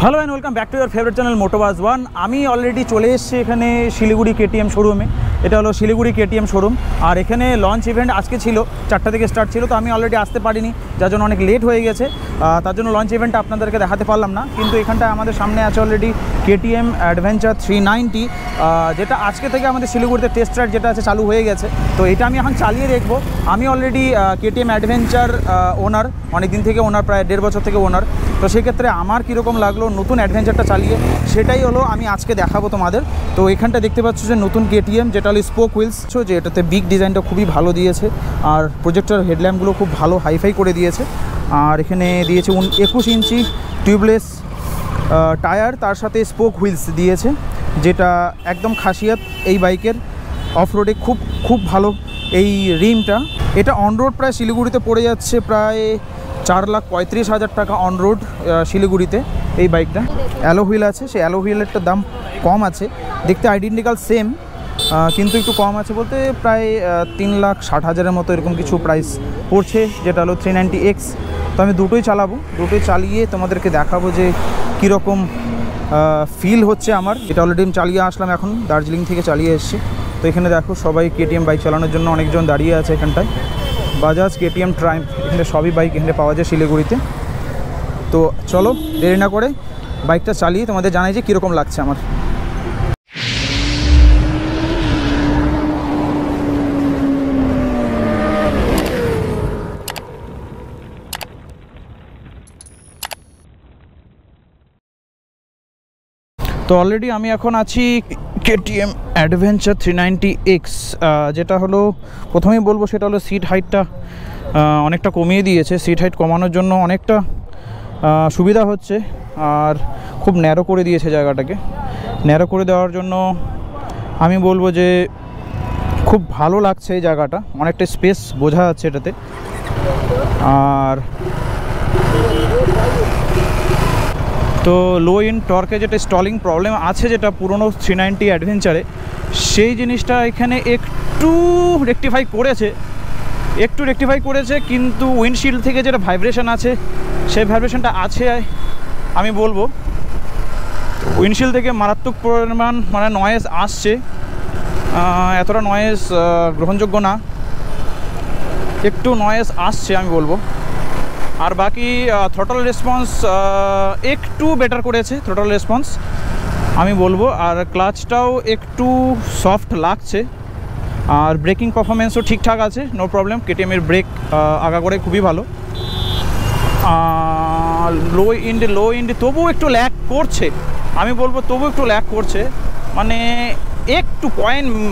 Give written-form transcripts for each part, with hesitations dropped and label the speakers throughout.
Speaker 1: Hello and welcome back to your favourite channel मोटोबाज one. आमी already चले एसेছি এখানে শিলিগুড়ি কেটিএম শোরুমে। এটা হলো শিলিগুড়ি কেটিএম শোরুম। আর এখানে লঞ্চ ইভেন্ট আজকে ছিল 4টা থেকে স্টার্ট ছিল, তো আমি অলরেডি আসতে পারিনি, যার জন্য অনেক লেট হয়ে গেছে। তার জন্য লঞ্চ ইভেন্টটা আপনাদেরকে দেখাতে পারলাম না। কিন্তু এখানটায় আমাদের সামনে আছে অলরেডি কেটিএম অ্যাডভেঞ্চার 390, যেটা আজকে থেকে আমাদের শিলিগুড়িতে টেস্ট রাইড যেটা আছে চালু হয়ে গেছে। তো এটা আমি এখন চালিয়ে দেখবো। আমি অলরেডি কেটিএম অ্যাডভেঞ্চার ওনার, অনেক দিন থেকে ওনার, প্রায় 1.5 বছর থেকে ওনার। তো সেক্ষেত্রে আমার কীরকম লাগলো নতুন অ্যাডভেঞ্চারটা চালিয়ে, সেটাই হলো আমি আজকে দেখাবো তোমাদের। তো এখানটা দেখতে পাচ্ছ যে নতুন কেটিএম, যেটা হলো স্পোক হুইলস, যে এটাতে বিগ ডিজাইনটা খুবই ভালো দিয়েছে, আর প্রজেক্টর হেডল্যাম্পগুলো খুব ভালো হাইফাই করে দিয়েছে। আর এখানে দিয়েছে 21 ইঞ্চি টিউবলেস টায়ার, তার সাথে স্পোক হুইলস দিয়েছে, যেটা একদম খাসিয়াত এই বাইকের। অফ রোডে খুব ভালো এই রিমটা। এটা অনরোড প্রায় শিলিগুড়িতে পড়ে যাচ্ছে প্রায় 4,35,000 টাকা অনরোড শিলিগুড়িতে এই বাইকটা। অ্যালো হুইল আছে, সেই অ্যালো হুইলেরটার দাম কম আছে, দেখতে আইডেন্টিক্যাল সেম, কিন্তু একটু কম আছে বলতে প্রায় 3,60,000-এর মতো এরকম কিছু প্রাইস পড়ছে, যেটা হলো 390X। তো আমি দুটোই চালাবো, দুটোই চালিয়ে তোমাদেরকে দেখাবো যে কীরকম ফিল হচ্ছে আমার। এটা অলরেডি আমি চালিয়ে আসলাম, এখন দার্জিলিং থেকে চালিয়ে এসেছি। তো এখানে দেখো সবাই কেটিএম বাইক চালানোর জন্য অনেকজন দাঁড়িয়ে আছে এখানটায়। বাজাজ, কেটিএম, ট্রায়াম্ফ, এখানে সবই বাইক এখানে পাওয়া যায় শিলিগুড়িতে। তো চলো দেরি না করে বাইকটা চালিয়ে তোমাদের জানাই যে কীরকম লাগছে আমার। তো অলরেডি আমি এখন আছি কেটিএম অ্যাডভেঞ্চার 390X, যেটা হলো প্রথমেই বলবো সেটা হলো সিট হাইটটা অনেকটা কমিয়ে দিয়েছে। সিট হাইট কমানোর জন্য অনেকটা সুবিধা হচ্ছে, আর খুব ন্যারো করে দিয়েছে জায়গাটাকে। ন্যারো করে দেওয়ার জন্য আমি বলবো যে খুব ভালো লাগছে এই জায়গাটা, অনেকটা স্পেস বোঝা যাচ্ছে এটাতে। আর তো লো ইন টর্কে যেটা স্টলিং প্রবলেম আছে, যেটা পুরনো 390 অ্যাডভেঞ্চারে, সেই জিনিসটা এখানে একটু রেকটিফাই করেছে, কিন্তু উইন্ডশিল্ড থেকে যেটা ভাইব্রেশন আছে, সেই ভাইব্রেশনটা আছে আমি বলবো। উইন্ডশিল্ড থেকে মারাত্মক পরিমাণ মানে নয়েজ আসছে, এতটা নয়েজ গ্রহণযোগ্য না, একটু নয়েজ আসছে আমি বলবো। আর বাকি থ্রটল রেসপন্স একটু বেটার করেছে, থ্রটল রেসপন্স আমি বলবো। আর ক্লাচটাও একটু সফট লাগছে, আর ব্রেকিং পারফরমেন্সও ঠিকঠাক আছে, নো প্রবলেম। কেটিএমের ব্রেক আগাগোড়ে খুবই ভালো। লো ইন্ডে তবুও একটু ল্যাগ করছে, আমি বলবো তবুও একটু ল্যাগ করছে, মানে একটু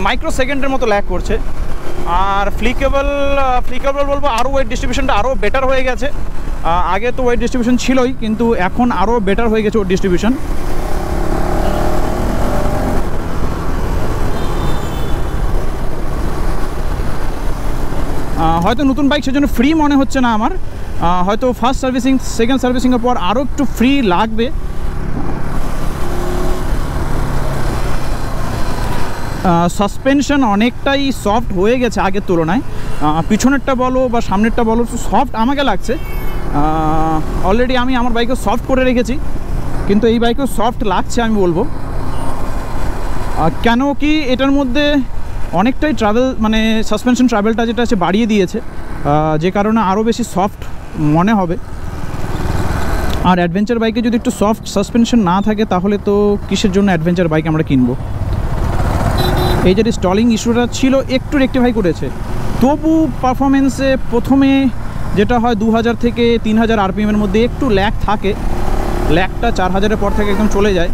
Speaker 1: মাইক্রো সেকেন্ডের মতো ল্যাগ করছে। আর ফ্লিকেবল বলবো আরও ওয়েট ডিস্ট্রিবিউশনটা আরও বেটার হয়ে গেছে। আগে তো ওয়েট ডিস্ট্রিবিউশন ছিলই, কিন্তু এখন আরও বেটার হয়ে গেছে ওয়েট ডিস্ট্রিবিউশন। হয়তো নতুন বাইক সেজন্য ফ্রি মনে হচ্ছে না আমার, হয়তো ফার্স্ট সার্ভিসিং সেকেন্ড সার্ভিসিংয়ের পর আরও একটু ফ্রি লাগবে। সাসপেনশন অনেকটাই সফট হয়ে গেছে আগের তুলনায়, পিছনেরটা বলো বা সামনেরটা বলো সফট আমাকে লাগছে। অলরেডি আমি আমার বাইকেও সফট করে রেখেছি, কিন্তু এই বাইকেও সফট লাগছে আমি বলবো। কেন কি এটার মধ্যে অনেকটাই ট্রাভেল, মানে সাসপেনশন ট্রাভেলটা যেটা আছে বাড়িয়ে দিয়েছে, যে কারণে আরও বেশি সফট মনে হবে। আর অ্যাডভেঞ্চার বাইকে যদি একটু সফট সাসপেনশন না থাকে, তাহলে তো কিসের জন্য অ্যাডভেঞ্চার বাইক আমরা কিনবো। এই যে স্টলিং ইস্যুটা ছিল একটু রেকটিফাই করেছে, তবু পারফরমেন্সে প্রথমে যেটা হয় 2000 থেকে 3000 RPM-এর মধ্যে একটু ল্যাগ থাকে, ল্যাগটা 4000-এর পর থেকে একদম চলে যায়।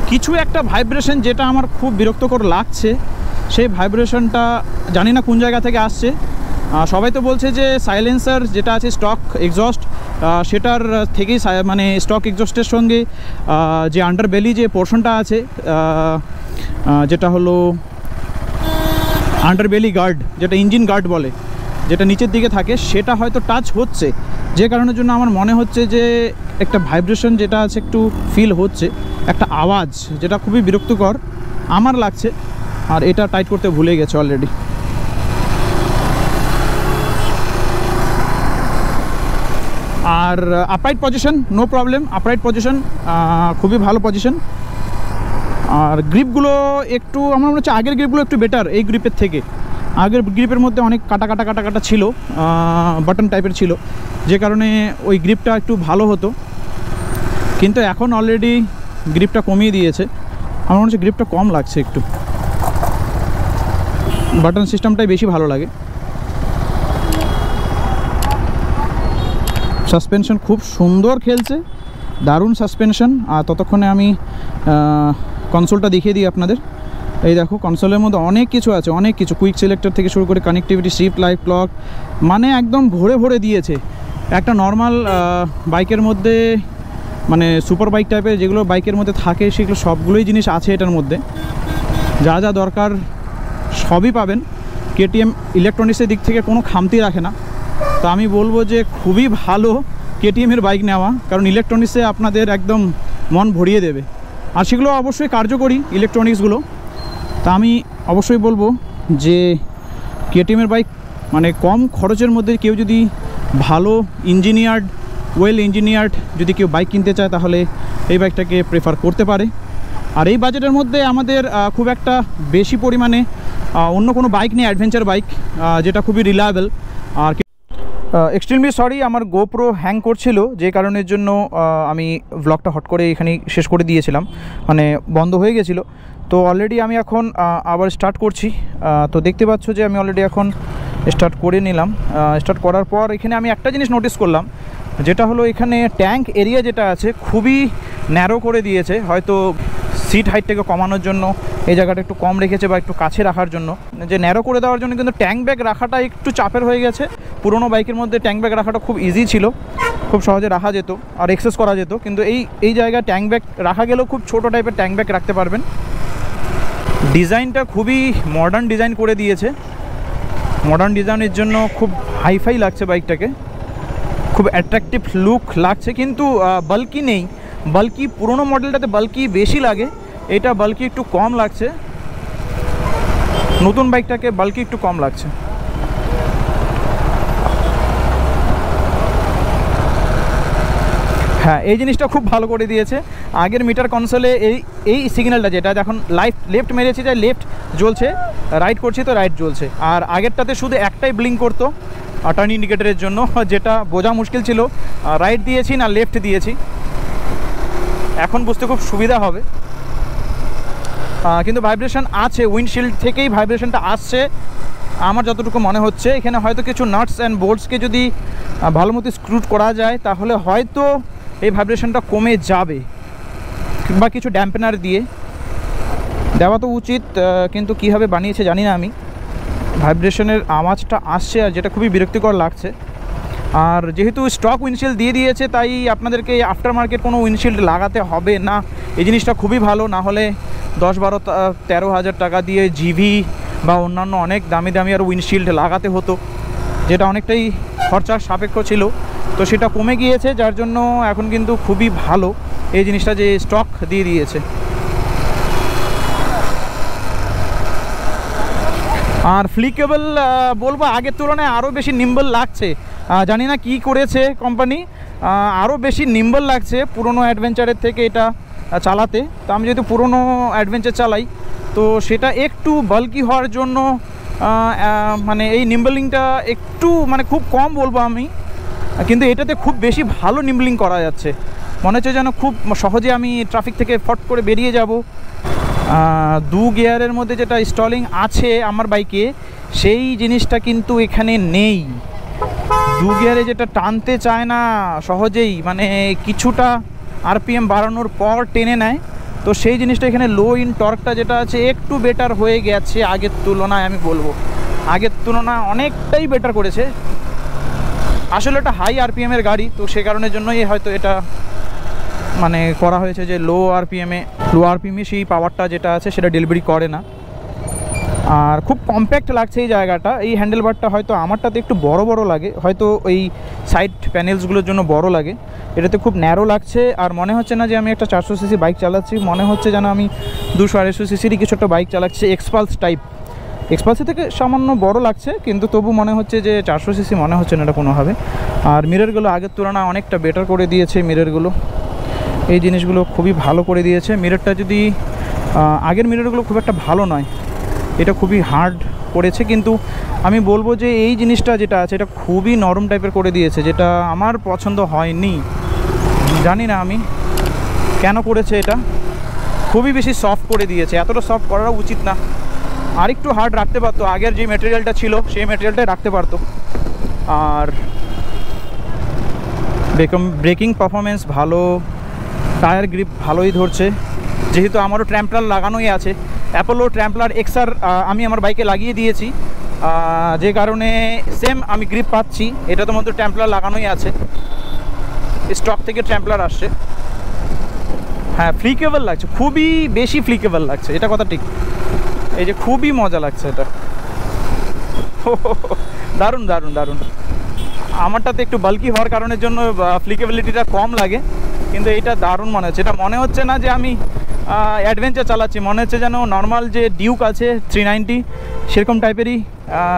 Speaker 1: কিছু একটা ভাইব্রেশন যেটা আমার খুব বিরক্তকর লাগছে, সেই ভাইব্রেশনটা জানি না কোন জায়গা থেকে আসছে। সবাই তো বলছে যে সাইলেন্সার যেটা আছে স্টক এক্সস্ট, সেটার থেকেই, মানে স্টক এক্সস্টের সঙ্গে যে আন্ডারবেলি যে পোর্শনটা আছে, যেটা হলো আন্ডারবেলি গার্ড, যেটা ইঞ্জিন গার্ড বলে, যেটা নিচের দিকে থাকে, সেটা হয়তো টাচ হচ্ছে, যে কারণের জন্য আমার মনে হচ্ছে যে একটা ভাইব্রেশন যেটা আছে একটু ফিল হচ্ছে, একটা আওয়াজ যেটা খুবই বিরক্তকর আমার লাগছে। আর এটা টাইট করতে ভুলে গেছে অলরেডি। আর upright position no problem, upright position খুবই ভালো পজিশন। আর গ্রিপগুলো একটু আমার মনে হচ্ছে আগের গ্রিপগুলো একটু বেটার এই গ্রিপের থেকে। আগের গ্রিপের মধ্যে অনেক কাটা কাটা কাটা কাটা ছিল, বাটন টাইপের ছিল, যে কারণে ওই গ্রিপটা একটু ভালো হতো, কিন্তু এখন অলরেডি গ্রিপটা কমিয়ে দিয়েছে। আমার মনে হচ্ছে গ্রিপটা কম লাগছে একটু, বাটন সিস্টেমটাই বেশি ভালো লাগে। সাসপেনশন খুব সুন্দর খেলছে, দারুণ সাসপেনশন। আর ততক্ষণে আমি কনসোলটা দেখিয়ে দিই আপনাদের। এই দেখো কনসোলের মধ্যে অনেক কিছু আছে, অনেক কিছু, কুইক সিলেক্টর থেকে শুরু করে কানেক্টিভিটি, শিফট, লাইট, ক্লক, মানে একদম ভরে ভরে দিয়েছে। একটা নর্মাল বাইকের মধ্যে, মানে সুপার বাইক টাইপের যেগুলো বাইকের মধ্যে থাকে, সেগুলো সবগুলোই জিনিস আছে এটার মধ্যে। যা যা দরকার সবই পাবেন। কেটিএম ইলেকট্রনিক্সের দিক থেকে কোনো খামতি রাখে না। তো আমি বলবো যে খুবই ভালো কেটিএমের বাইক নেওয়া, কারণ ইলেকট্রনিক্সে আপনাদের একদম মন ভরিয়ে দেবে। আর সেগুলো অবশ্যই কার্যকরী ইলেকট্রনিক্সগুলো। তা আমি অবশ্যই বলবো যে কেটিএমের বাইক মানে কম খরচের মধ্যে কেউ যদি ভালো ইঞ্জিনিয়ার্ড, ওয়েল ইঞ্জিনিয়ার্ড যদি কেউ বাইক কিনতে চায়, তাহলে এই বাইকটাকে প্রেফার করতে পারে। আর এই বাজেটের মধ্যে আমাদের খুব একটা বেশি পরিমাণে অন্য কোনো বাইক নেই, অ্যাডভেঞ্চার বাইক, যেটা খুবই রিলায়েবল। আর এক্সট্রিমলি সরি, আমার গোপ্রো হ্যাং করছিল, যে কারণের জন্য আমি ব্লগটা হট করে এখানে শেষ করে দিয়েছিলাম, মানে বন্ধ হয়ে গেছিলো। তো অলরেডি আমি এখন আবার স্টার্ট করছি। তো দেখতে পাচ্ছ যে আমি অলরেডি এখন স্টার্ট করে নিলাম। স্টার্ট করার পর এখানে আমি একটা জিনিস নোটিস করলাম, যেটা হলো এখানে ট্যাঙ্ক এরিয়া যেটা আছে খুবই ন্যারো করে দিয়েছে, হয়তো সিট হাইটটাকে কমানোর জন্য এই জায়গাটা একটু কম রেখেছে বা একটু কাছে রাখার জন্য, যে ন্যারো করে দেওয়ার জন্য কিন্তু ট্যাঙ্ক ব্যাগ রাখাটা একটু চাপের হয়ে গেছে। পুরোনো বাইকের মধ্যে ট্যাঙ্ক ব্যাগ রাখাটা খুব ইজি ছিল, খুব সহজে রাখা যেত আর এক্সেস করা যেত, কিন্তু এই জায়গায় ট্যাঙ্ক ব্যাগ রাখা গেলেও খুব ছোটো টাইপের ট্যাঙ্ক ব্যাগ রাখতে পারবেন। ডিজাইনটা খুবই মডার্ন ডিজাইন করে দিয়েছে, মডার্ন ডিজাইনের জন্য খুব হাইফাই লাগছে বাইকটাকে, খুব অ্যাট্রাকটিভ লুক লাগছে, কিন্তু বাল্কি নেই। বাল্কি পুরোনো মডেলটাতে বাল্কি বেশি লাগে, এটা বাল্কি একটু কম লাগছে, নতুন বাইকটাকে বাল্কি একটু কম লাগছে। হ্যাঁ, এই জিনিসটা খুব ভালো করে দিয়েছে। আগের মিটার কনসোলে এই সিগন্যালটা, যেটা এখন লেফট মেরেছি যে লেফট জ্বলছে, রাইট করছি তো রাইট জ্বলছে। আর আগেরটাতে শুধু একটাই ব্লিঙ্ক করতো টার্ন ইন্ডিকেটরের জন্য, যেটা বোঝা মুশকিল ছিল রাইট দিয়েছি না লেফট দিয়েছি। এখন বুঝতে খুব সুবিধা হবে। কিন্তু ভাইব্রেশন আছে, উইন্ডশিল্ড থেকেই ভাইব্রেশনটা আসছে আমার যতটুকু মনে হচ্ছে। এখানে হয়তো কিছু নাটস অ্যান্ড বোল্টসকে যদি ভালো মতো স্ক্রুট করা যায়, তাহলে হয়তো এই ভাইব্রেশনটা কমে যাবে, বা কিছু ড্যাম্পেনার দিয়ে দেওয়া তো উচিত, কিন্তু কীভাবে বানিয়েছে জানি না আমি। ভাইব্রেশনের আওয়াজটা আসছে, আর যেটা খুবই বিরক্তিকর লাগছে। আর যেহেতু স্টক উইন্ডশিল্ড দিয়ে দিয়েছে, তাই আপনাদেরকে আফটার মার্কেট কোনো উইন্ডশিল্ড লাগাতে হবে না। এই জিনিসটা খুবই ভালো, না হলে 10-12-13 হাজার টাকা দিয়ে জিভি বা অন্যান্য অনেক দামি দামি আর উইন্ডশিল্ড লাগাতে হতো, যেটা অনেকটাই খরচার সাপেক্ষ ছিল। তো সেটা কমে গিয়েছে, যার জন্য এখন কিন্তু খুবই ভালো এই জিনিসটা যে স্টক দিয়ে দিয়েছে। আর ফ্লিকেবল বলবো আগের তুলনায় আরও বেশি নিম্বল লাগছে, জানি না কি করেছে কোম্পানি, আরও বেশি নিম্বল লাগছে পুরনো অ্যাডভেঞ্চারের থেকে এটা চালাতে। তো আমি যেহেতু পুরনো অ্যাডভেঞ্চার চালাই, তো সেটা একটু বাল্কি হওয়ার জন্য মানে এই নিম্বলিংটা একটু মানে খুব কম বলবো আমি, কিন্তু এটাতে খুব বেশি ভালো নিম্বলিং করা যাচ্ছে। মনে হচ্ছে যেন খুব সহজে আমি ট্রাফিক থেকে ফট করে বেরিয়ে যাব। 2 গিয়ারের মধ্যে যেটা স্টলিং আছে আমার বাইকে, সেই জিনিসটা কিন্তু এখানে নেই। 2 গিয়ারে যেটা টানতে চায় না সহজেই, মানে কিছুটা আরপিএম বাড়ানোর পর টেনে নেয়, তো সেই জিনিসটা এখানে লো ইন টর্কটা যেটা আছে একটু বেটার হয়ে গেছে আগের তুলনায়। আমি বলবো আগের তুলনায় অনেকটাই বেটার করেছে। আসলে এটা হাই আরপিএমের গাড়ি, তো সে কারণের জন্যই হয়তো এটা মানে করা হয়েছে যে লো আরপিএমে সেই পাওয়ারটা যেটা আছে সেটা ডেলিভারি করে না। আর খুব কম্প্যাক্ট লাগছে এই জায়গাটা। এই হ্যান্ডেলবারটা হয়তো আমারটাতে একটু বড় বড় লাগে, হয়তো ওই সাইড প্যানেলসগুলোর জন্য বড় লাগে, এটাতে খুব ন্যারো লাগছে। আর মনে হচ্ছে না যে আমি একটা 400 সিসি বাইক চালাচ্ছি, মনে হচ্ছে যেন আমি 200-250 সিসিরই কিছু একটা বাইক চালাচ্ছি, এক্সপালস টাইপ। এক্সপালসি থেকে সামান্য বড় লাগছে, কিন্তু তবু মনে হচ্ছে যে 400 সিসি মনে হচ্ছে না এটা কোনোভাবে। আর মিররগুলো আগের তুলনায় অনেকটা বেটার করে দিয়েছে মিররগুলো, এই জিনিসগুলো খুবই ভালো করে দিয়েছে। মিররটা যদি আগের মিররগুলো খুব একটা ভালো নয়, এটা খুবই হার্ড করেছে, কিন্তু আমি বলবো যে এই জিনিসটা যেটা আছে এটা খুবই নরম টাইপের করে দিয়েছে, যেটা আমার পছন্দ হয়নি। জানি না আমি কেন করেছে, এটা খুবই বেশি সফট করে দিয়েছে, এতটা সফট করা উচিত না, আর একটু হার্ড রাখতে পারতো, আগের যে ম্যাটেরিয়ালটা ছিল সেই ম্যাটেরিয়ালটাই রাখতে পারতো। আর ব্রেকিং পারফরমেন্স ভালো, টায়ার গ্রিপ ভালোই ধরছে, যেহেতু আমারও ট্র্যাম্পলার লাগানোই আছে, অ্যাপোলো ট্র্যাম্পলার এক্সআর আমি আমার বাইকে লাগিয়ে দিয়েছি, যে কারণে সেম আমি গ্রিপ পাচ্ছি। এটা তো মধ্যে ট্র্যাম্পলার লাগানোই আছে, স্টক থেকে ট্র্যাম্পলার আসছে। হ্যাঁ, ফ্লিকেবল লাগছে, খুবই বেশি ফ্লিকেবল লাগছে, এটা কথা ঠিক। এই যে খুবই মজা লাগছে এটা, দারুণ দারুণ দারুণ। আমারটাতে একটু বাল্কি হওয়ার কারণের জন্য ফ্লিকেবিলিটিটা কম লাগে, কিন্তু এইটা দারুণ মনে হচ্ছে। এটা মনে হচ্ছে না যে আমি অ্যাডভেঞ্চার চালাচ্ছি, মনে হচ্ছে যেন নর্মাল যে ডিউক আছে 390 সেরকম টাইপেরই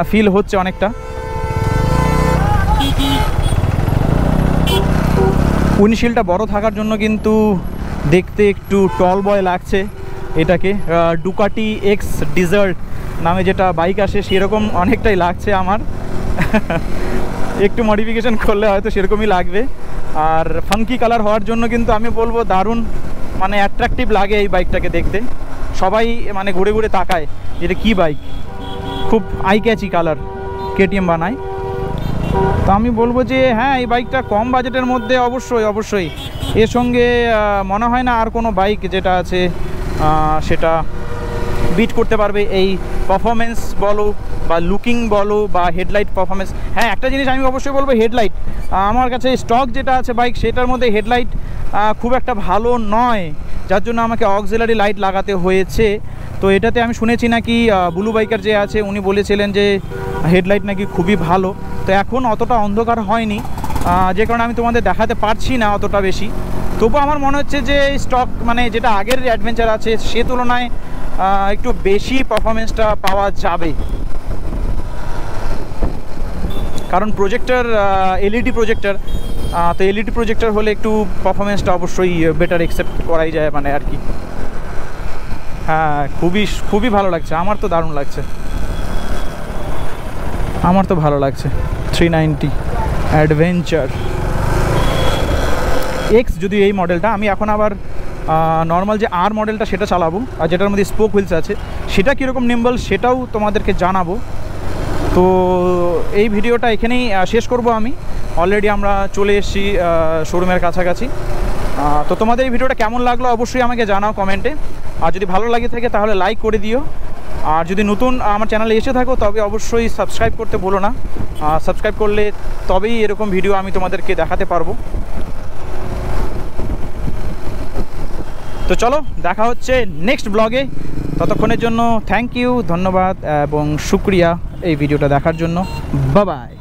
Speaker 1: ফিল হচ্ছে অনেকটা। উইন্ডশিল্ডটা বড় থাকার জন্য কিন্তু দেখতে একটু টল বয় লাগছে এটাকে। ডুকাটি এক্স ডিজার্ট নামে যেটা বাইক আসে সেরকম অনেকটাই লাগছে আমার। একটু মডিফিকেশন করলে হয়তো সেরকমই লাগবে। আর ফাঙ্কি কালার হওয়ার জন্য কিন্তু আমি বলবো দারুণ মানে অ্যাট্রাকটিভ লাগে এই বাইকটাকে দেখতে, সবাই মানে ঘুরে ঘুরে তাকায় এটা কি বাইক, খুব আই ক্যাচি কালার কেটিএম বানায়। তো আমি বলবো যে হ্যাঁ, এই বাইকটা কম বাজেটের মধ্যে অবশ্যই অবশ্যই এর সঙ্গে মনে হয় না আর কোনো বাইক যেটা আছে সেটা বিট করতে পারবে এই পারফরমেন্স বলো বা লুকিং বলো বা হেডলাইট পারফরমেন্স। হ্যাঁ, একটা জিনিস আমি অবশ্যই বলবো, হেডলাইট আমার কাছে স্টক যেটা আছে বাইক সেটার মধ্যে হেডলাইট খুব একটা ভালো নয়, যার জন্য আমাকে অক্সিলারি লাইট লাগাতে হয়েছে। তো এটাতে আমি শুনেছি নাকি ব্লু বাইকার যে আছে উনি বলেছিলেন যে হেডলাইট নাকি খুবই ভালো। তো এখন অতটা অন্ধকার হয়নি, যে কারণে আমি তোমাদের দেখাতে পারছি না অতটা বেশি। তবু আমার মনে হচ্ছে যে স্টক মানে যেটা আগের অ্যাডভেঞ্চার আছে সে তুলনায় একটু বেশি পারফরমেন্সটা পাওয়া যাবে, কারণ প্রজেক্টর এলইডি প্রজেক্টর, তো এলইডি প্রজেক্টর হলে একটু পারফরমেন্সটা অবশ্যই বেটার অ্যাকসেপ্ট করাই যায় মানে আর কি। হ্যাঁ, খুবই খুবই ভালো লাগছে, আমার তো দারুণ লাগছে, আমার তো ভালো লাগছে। 390 অ্যাডভেঞ্চার এক্স যদি এই মডেলটা, আমি এখন আবার নর্মাল যে আর মডেলটা সেটা চালাবো, আর যেটার মধ্যে স্পোক হুইলস আছে সেটা কীরকম নিম্বল সেটাও তোমাদেরকে জানাবো। তো এই ভিডিওটা এখানেই শেষ করব আমি, অলরেডি আমরা চলে এসেছি শোরুমের কাছাকাছি। তো তোমাদের এই ভিডিওটা কেমন লাগলো অবশ্যই আমাকে জানাও কমেন্টে, আর যদি ভালো লাগে থাকে তাহলে লাইক করে দিও, আর যদি নতুন আমার চ্যানেলে এসে থাকো তবে অবশ্যই সাবস্ক্রাইব করতে বলো না, সাবস্ক্রাইব করলে তবেই এরকম ভিডিও আমি তোমাদেরকে দেখাতে পারবো। তো চলো দেখা হচ্ছে নেক্সট ব্লগে, ততক্ষণের জন্য থ্যাংক ইউ, ধন্যবাদ এবং শুক্রিয়া এই ভিডিওটা দেখার জন্য। Bye bye.